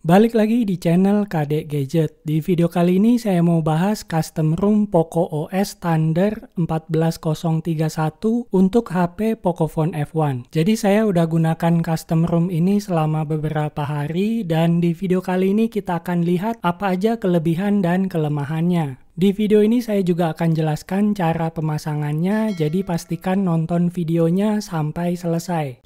Balik lagi di channel KD Gadget. Di video kali ini saya mau bahas custom ROM Poco OS standar 14031 untuk HP Pocophone F1. Jadi saya udah gunakan custom ROM ini selama beberapa hari dan di video kali ini kita akan lihat apa aja kelebihan dan kelemahannya. Di video ini saya juga akan jelaskan cara pemasangannya, jadi pastikan nonton videonya sampai selesai.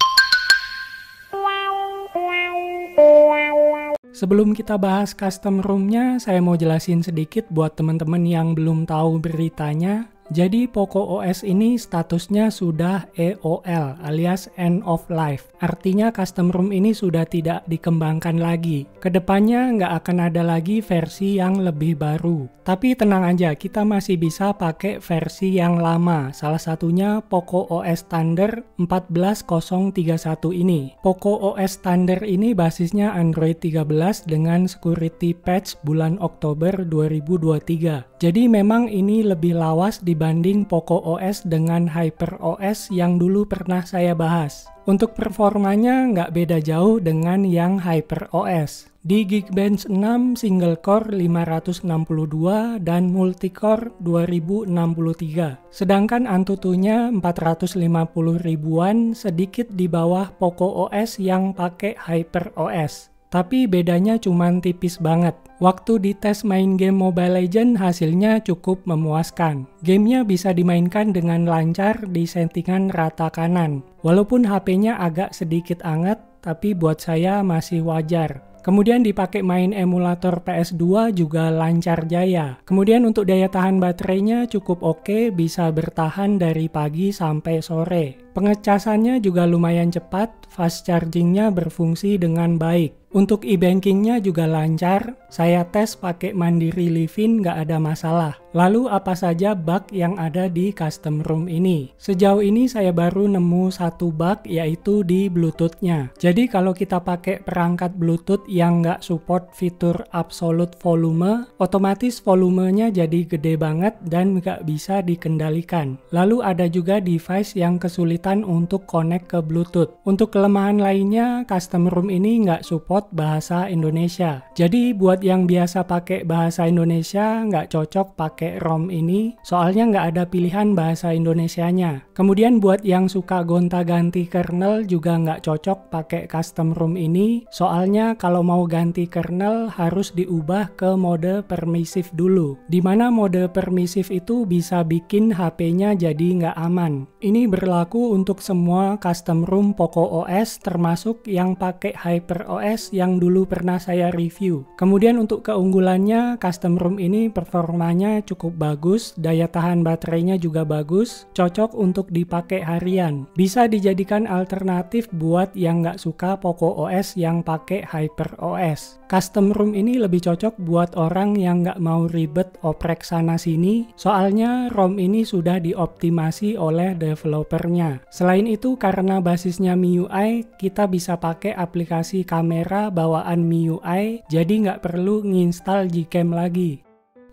Sebelum kita bahas custom ROM-nya, saya mau jelasin sedikit buat teman-teman yang belum tahu beritanya. Jadi Poco OS ini statusnya sudah EOL alias End of Life. Artinya custom ROM ini sudah tidak dikembangkan lagi. Kedepannya nggak akan ada lagi versi yang lebih baru. Tapi tenang aja, kita masih bisa pakai versi yang lama. Salah satunya Poco OS Standard 14031 ini. Poco OS Standard ini basisnya Android 13 dengan security patch bulan Oktober 2023. Jadi memang ini lebih lawas dibanding Poco OS dengan HyperOS yang dulu pernah saya bahas. Untuk performanya nggak beda jauh dengan yang HyperOS. Di Geekbench 6 single core 562 dan multicore 2063. Sedangkan Antutunya 450 ribuan, sedikit di bawah Poco OS yang pakai HyperOS. Tapi bedanya cuman tipis banget. Waktu dites main game Mobile Legends hasilnya cukup memuaskan. Gamenya bisa dimainkan dengan lancar di settingan rata kanan. Walaupun HP-nya agak sedikit anget, tapi buat saya masih wajar. Kemudian dipakai main emulator PS2 juga lancar jaya. Kemudian untuk daya tahan baterainya cukup oke, bisa bertahan dari pagi sampai sore. Pengecasannya juga lumayan cepat, fast chargingnya berfungsi dengan baik. Untuk e-bankingnya juga lancar, saya tes pakai Mandiri Livin nggak ada masalah. Lalu apa saja bug yang ada di custom ROM ini? Sejauh ini saya baru nemu satu bug, yaitu di Bluetooth-nya. Jadi kalau kita pakai perangkat Bluetooth yang nggak support fitur absolute volume, otomatis volumenya jadi gede banget dan nggak bisa dikendalikan. Lalu ada juga device yang kesulitan untuk connect ke Bluetooth. Untuk kelemahan lainnya, custom ROM ini nggak support bahasa Indonesia. Jadi buat yang biasa pakai bahasa Indonesia nggak cocok pakai ROM ini, soalnya nggak ada pilihan bahasa Indonesianya. Kemudian buat yang suka gonta-ganti kernel juga nggak cocok pakai custom ROM ini, soalnya kalau mau ganti kernel harus diubah ke mode permisif dulu. Dimana mode permisif itu bisa bikin HP-nya jadi nggak aman. Ini berlaku untuk semua custom ROM Poco OS termasuk yang pakai HyperOS yang dulu pernah saya review. Kemudian untuk keunggulannya, custom ROM ini performanya cukup bagus, daya tahan baterainya juga bagus, cocok untuk dipakai harian. Bisa dijadikan alternatif buat yang nggak suka Poco OS yang pakai HyperOS. Custom ROM ini lebih cocok buat orang yang nggak mau ribet oprek sana sini, soalnya ROM ini sudah dioptimasi oleh developernya. Selain itu, karena basisnya MIUI, kita bisa pakai aplikasi kamera bawaan MIUI, jadi nggak perlu nginstal Gcam lagi.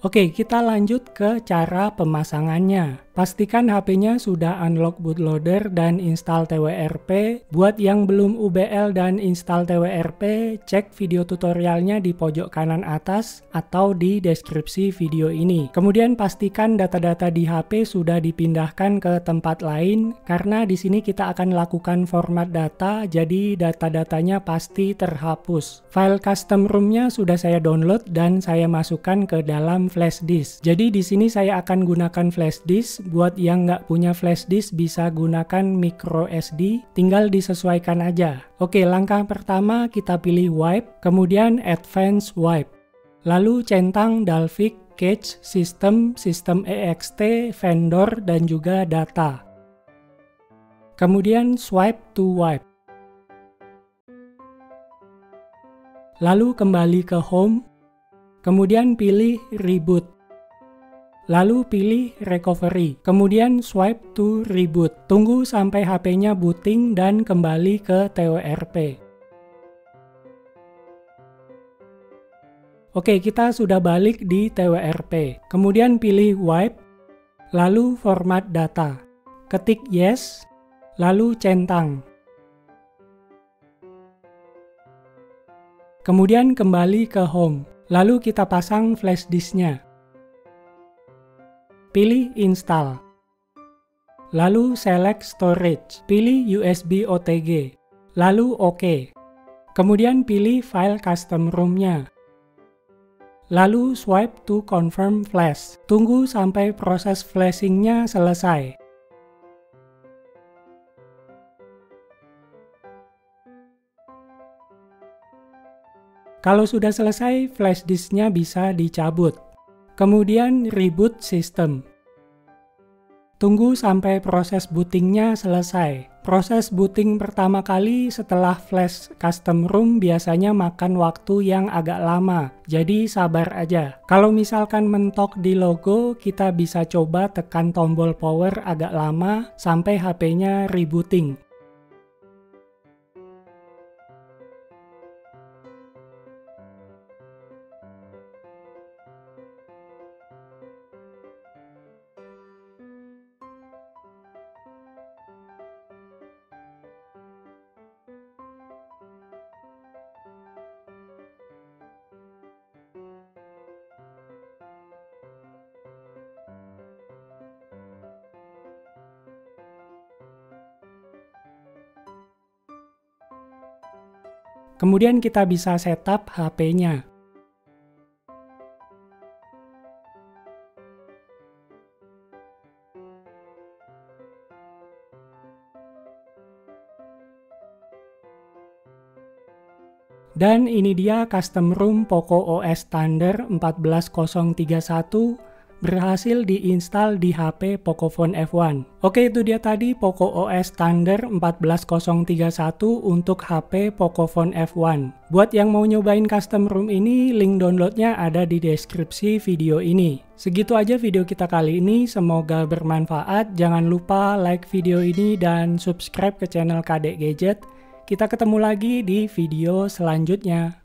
Oke, kita lanjut ke cara pemasangannya. Pastikan HP-nya sudah unlock bootloader dan install TWRP. Buat yang belum UBL dan install TWRP, cek video tutorialnya di pojok kanan atas atau di deskripsi video ini. Kemudian pastikan data-data di HP sudah dipindahkan ke tempat lain, karena di sini kita akan lakukan format data, jadi data-datanya pasti terhapus. File custom ROM-nya sudah saya download dan saya masukkan ke dalam flash disk. Jadi di sini saya akan gunakan flash disk. Buat yang nggak punya flash disk bisa gunakan micro SD, tinggal disesuaikan aja. Oke, langkah pertama kita pilih wipe, kemudian advance wipe. Lalu centang Dalvik, cache, sistem ext, vendor, dan juga data. Kemudian swipe to wipe. Lalu kembali ke home, kemudian pilih reboot. Lalu pilih recovery, kemudian swipe to reboot. Tunggu sampai HP-nya booting dan kembali ke TWRP. Oke, kita sudah balik di TWRP. Kemudian pilih wipe, lalu format data. Ketik yes, lalu centang. Kemudian kembali ke home. Lalu kita pasang flash disknya. Pilih install. Lalu select storage. Pilih USB OTG. Lalu OK. Kemudian pilih file custom ROM-nya. Lalu swipe to confirm flash. Tunggu sampai proses flashing-nya selesai. Kalau sudah selesai, flash disk-nya bisa dicabut. Kemudian reboot sistem. Tunggu sampai proses booting-nya selesai. Proses booting pertama kali setelah flash custom ROM biasanya makan waktu yang agak lama, jadi sabar aja. Kalau misalkan mentok di logo, kita bisa coba tekan tombol power agak lama sampai HP-nya rebooting. Kemudian kita bisa setup HP-nya. Dan ini dia custom ROM Poco OS Thunder 14031 berhasil diinstal di HP Pocophone F1. Oke, itu dia tadi Poco OS Thunder 14031 untuk HP Pocophone F1. Buat yang mau nyobain custom ROM ini, link downloadnya ada di deskripsi video ini. Segitu aja video kita kali ini, semoga bermanfaat. Jangan lupa like video ini dan subscribe ke channel KD Gadget. Kita ketemu lagi di video selanjutnya.